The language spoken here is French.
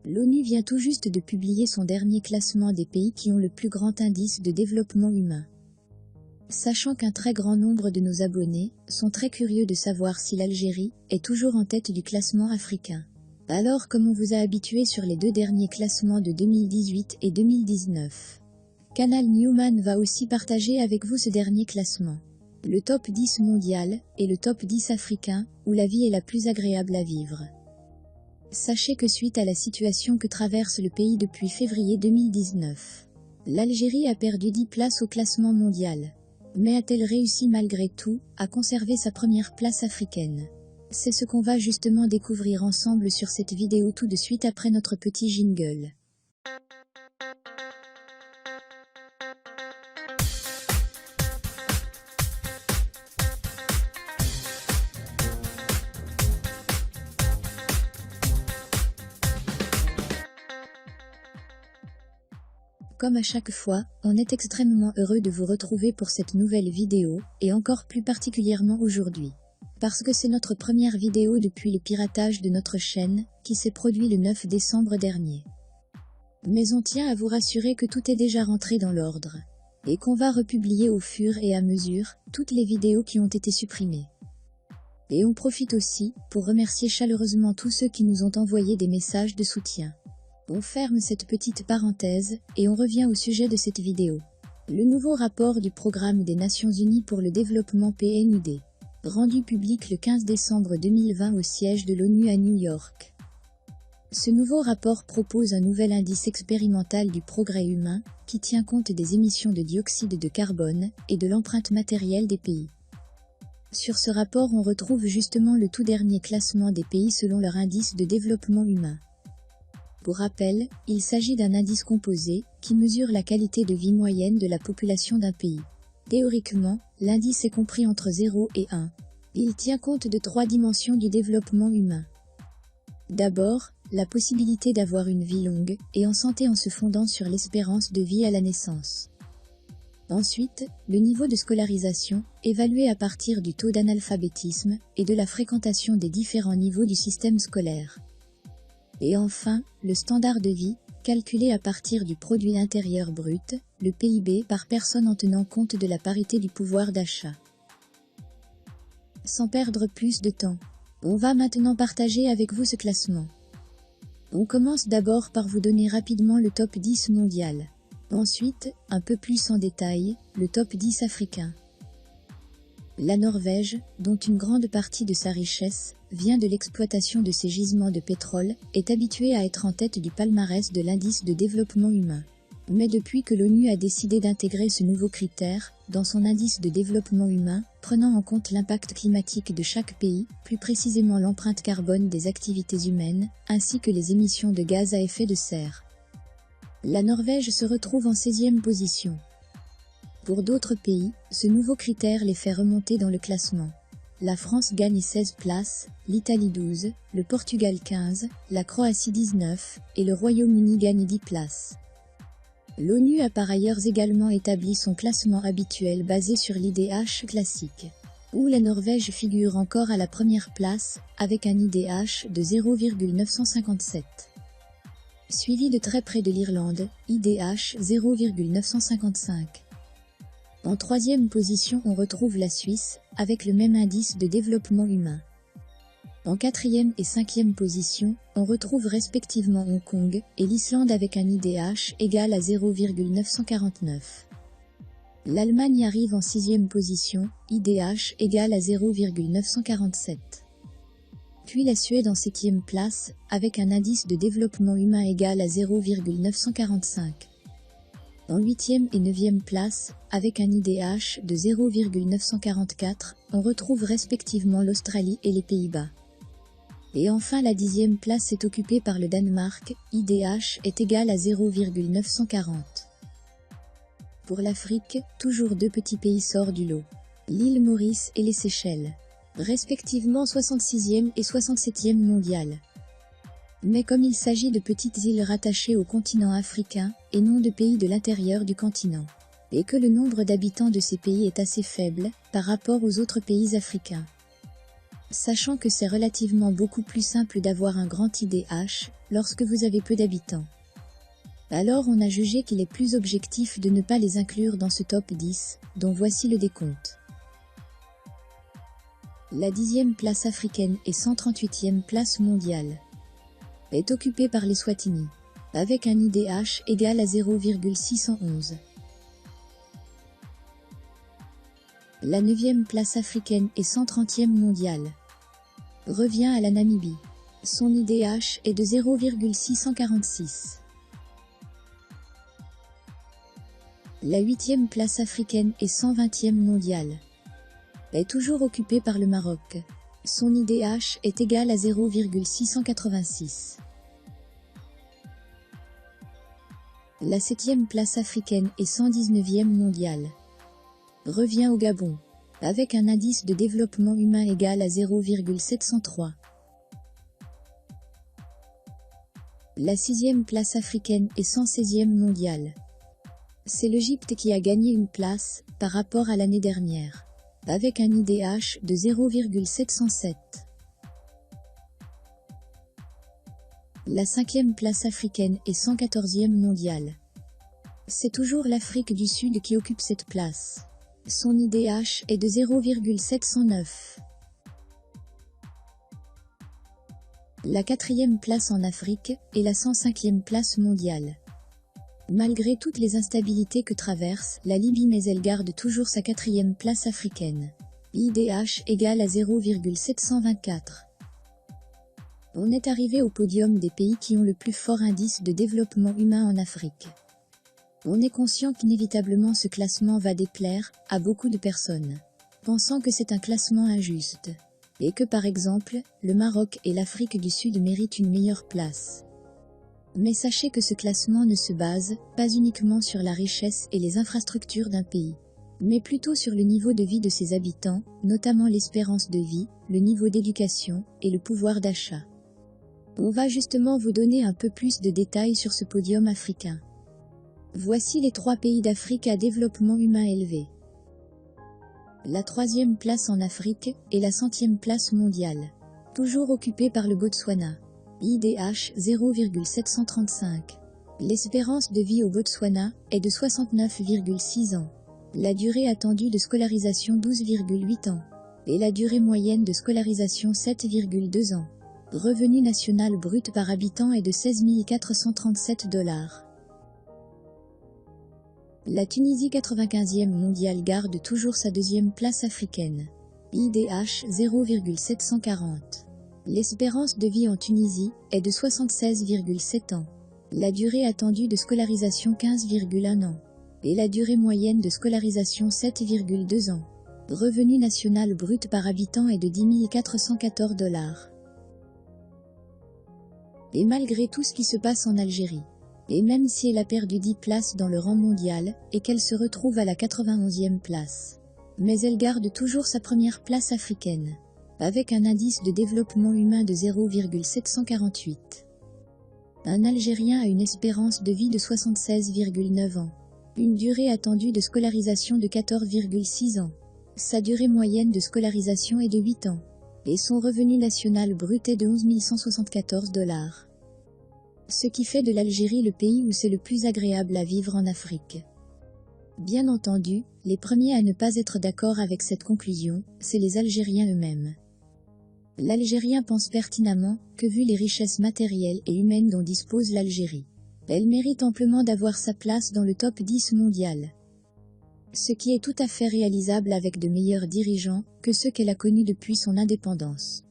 L'ONU vient tout juste de publier son dernier classement des pays qui ont le plus grand indice de développement humain. Sachant qu'un très grand nombre de nos abonnés sont très curieux de savoir si l'Algérie est toujours en tête du classement africain. Alors, comme on vous a habitué sur les deux derniers classements de 2018 et 2019, Canal Newman va aussi partager avec vous ce dernier classement. Le top 10 mondial et le top 10 africain, où la vie est la plus agréable à vivre. Sachez que suite à la situation que traverse le pays depuis février 2019, l'Algérie a perdu 10 places au classement mondial. Mais a-t-elle réussi malgré tout à conserver sa première place africaine? C'est ce qu'on va justement découvrir ensemble sur cette vidéo tout de suite après notre petit jingle. Comme à chaque fois, on est extrêmement heureux de vous retrouver pour cette nouvelle vidéo, et encore plus particulièrement aujourd'hui. Parce que c'est notre première vidéo depuis le piratage de notre chaîne, qui s'est produit le 9 décembre dernier. Mais on tient à vous rassurer que tout est déjà rentré dans l'ordre, et qu'on va republier au fur et à mesure toutes les vidéos qui ont été supprimées. Et on profite aussi pour remercier chaleureusement tous ceux qui nous ont envoyé des messages de soutien. On ferme cette petite parenthèse, et on revient au sujet de cette vidéo. Le nouveau rapport du Programme des Nations Unies pour le développement PNUD, rendu public le 15 décembre 2020 au siège de l'ONU à New York. Ce nouveau rapport propose un nouvel indice expérimental du progrès humain, qui tient compte des émissions de dioxyde de carbone et de l'empreinte matérielle des pays. Sur ce rapport, on retrouve justement le tout dernier classement des pays selon leur indice de développement humain. Pour rappel, il s'agit d'un indice composé, qui mesure la qualité de vie moyenne de la population d'un pays. Théoriquement, l'indice est compris entre 0 et 1. Il tient compte de 3 dimensions du développement humain. D'abord, la possibilité d'avoir une vie longue, et en santé en se fondant sur l'espérance de vie à la naissance. Ensuite, le niveau de scolarisation, évalué à partir du taux d'analphabétisme, et de la fréquentation des différents niveaux du système scolaire. Et enfin, le standard de vie, calculé à partir du produit intérieur brut, le PIB par personne en tenant compte de la parité du pouvoir d'achat. Sans perdre plus de temps, on va maintenant partager avec vous ce classement. On commence d'abord par vous donner rapidement le top 10 mondial. Ensuite, un peu plus en détail, le top 10 africain. La Norvège, dont une grande partie de sa richesse vient de l'exploitation de ses gisements de pétrole, est habituée à être en tête du palmarès de l'indice de développement humain. Mais depuis que l'ONU a décidé d'intégrer ce nouveau critère dans son indice de développement humain, prenant en compte l'impact climatique de chaque pays, plus précisément l'empreinte carbone des activités humaines, ainsi que les émissions de gaz à effet de serre, la Norvège se retrouve en 16e position. Pour d'autres pays, ce nouveau critère les fait remonter dans le classement. La France gagne 16 places, l'Italie 12, le Portugal 15, la Croatie 19, et le Royaume-Uni gagne 10 places. L'ONU a par ailleurs également établi son classement habituel basé sur l'IDH classique, où la Norvège figure encore à la première place, avec un IDH de 0,957. Suivi de très près de l'Irlande, IDH 0,955. En 3e position, on retrouve la Suisse, avec le même indice de développement humain. En 4e et 5e position, on retrouve respectivement Hong Kong et l'Islande avec un IDH égal à 0,949. L'Allemagne arrive en 6e position, IDH égal à 0,947. Puis la Suède en 7e place, avec un indice de développement humain égal à 0,945. En 8e et 9e place, avec un IDH de 0,944, on retrouve respectivement l'Australie et les Pays-Bas. Et enfin la 10e place est occupée par le Danemark, IDH est égal à 0,940. Pour l'Afrique, toujours 2 petits pays sortent du lot. L'île Maurice et les Seychelles, respectivement 66e et 67e mondial. Mais comme il s'agit de petites îles rattachées au continent africain, et non de pays de l'intérieur du continent, et que le nombre d'habitants de ces pays est assez faible, par rapport aux autres pays africains. Sachant que c'est relativement beaucoup plus simple d'avoir un grand IDH, lorsque vous avez peu d'habitants. Alors on a jugé qu'il est plus objectif de ne pas les inclure dans ce top 10, dont voici le décompte. La 10e place africaine et 138e place mondiale est occupée par l'Eswatini, avec un IDH égal à 0,611. La 9e place africaine et 130e mondiale revient à la Namibie. Son IDH est de 0,646. La 8e place africaine et 120e mondiale est toujours occupée par le Maroc. Son IDH est égal à 0,686. La 7e place africaine et 119e mondiale revient au Gabon, avec un indice de développement humain égal à 0,703. La 6e place africaine et 116e mondiale. C'est l'Égypte qui a gagné une place par rapport à l'année dernière, avec un IDH de 0,707. La 5e place africaine et 114e mondiale. C'est toujours l'Afrique du Sud qui occupe cette place. Son IDH est de 0,709. La 4e place en Afrique est la 105e place mondiale. Malgré toutes les instabilités que traverse la Libye, mais elle garde toujours sa 4e place africaine. IDH égale à 0,724. On est arrivé au podium des pays qui ont le plus fort indice de développement humain en Afrique. On est conscient qu'inévitablement ce classement va déplaire à beaucoup de personnes, pensant que c'est un classement injuste, et que par exemple, le Maroc et l'Afrique du Sud méritent une meilleure place. Mais sachez que ce classement ne se base pas uniquement sur la richesse et les infrastructures d'un pays, mais plutôt sur le niveau de vie de ses habitants, notamment l'espérance de vie, le niveau d'éducation et le pouvoir d'achat. On va justement vous donner un peu plus de détails sur ce podium africain. Voici les 3 pays d'Afrique à développement humain élevé. La 3e place en Afrique est la 100e place mondiale, toujours occupée par le Botswana. IDH 0,735. L'espérance de vie au Botswana est de 69,6 ans. La durée attendue de scolarisation 12,8 ans. Et la durée moyenne de scolarisation 7,2 ans. Revenu national brut par habitant est de 16 437 $. La Tunisie 95e mondiale garde toujours sa 2e place africaine. IDH 0,740. L'espérance de vie en Tunisie est de 76,7 ans. La durée attendue de scolarisation 15,1 ans. Et la durée moyenne de scolarisation 7,2 ans. Revenu national brut par habitant est de 10 414 $. Et malgré tout ce qui se passe en Algérie, et même si elle a perdu 10 places dans le rang mondial, et qu'elle se retrouve à la 91e place, mais elle garde toujours sa première place africaine, avec un indice de développement humain de 0,748. Un Algérien a une espérance de vie de 76,9 ans, une durée attendue de scolarisation de 14,6 ans, sa durée moyenne de scolarisation est de 8 ans, et son revenu national brut est de 11 174 $. Ce qui fait de l'Algérie le pays où c'est le plus agréable à vivre en Afrique. Bien entendu, les premiers à ne pas être d'accord avec cette conclusion, c'est les Algériens eux-mêmes. L'Algérien pense pertinemment que vu les richesses matérielles et humaines dont dispose l'Algérie, elle mérite amplement d'avoir sa place dans le top 10 mondial. Ce qui est tout à fait réalisable avec de meilleurs dirigeants que ceux qu'elle a connus depuis son indépendance.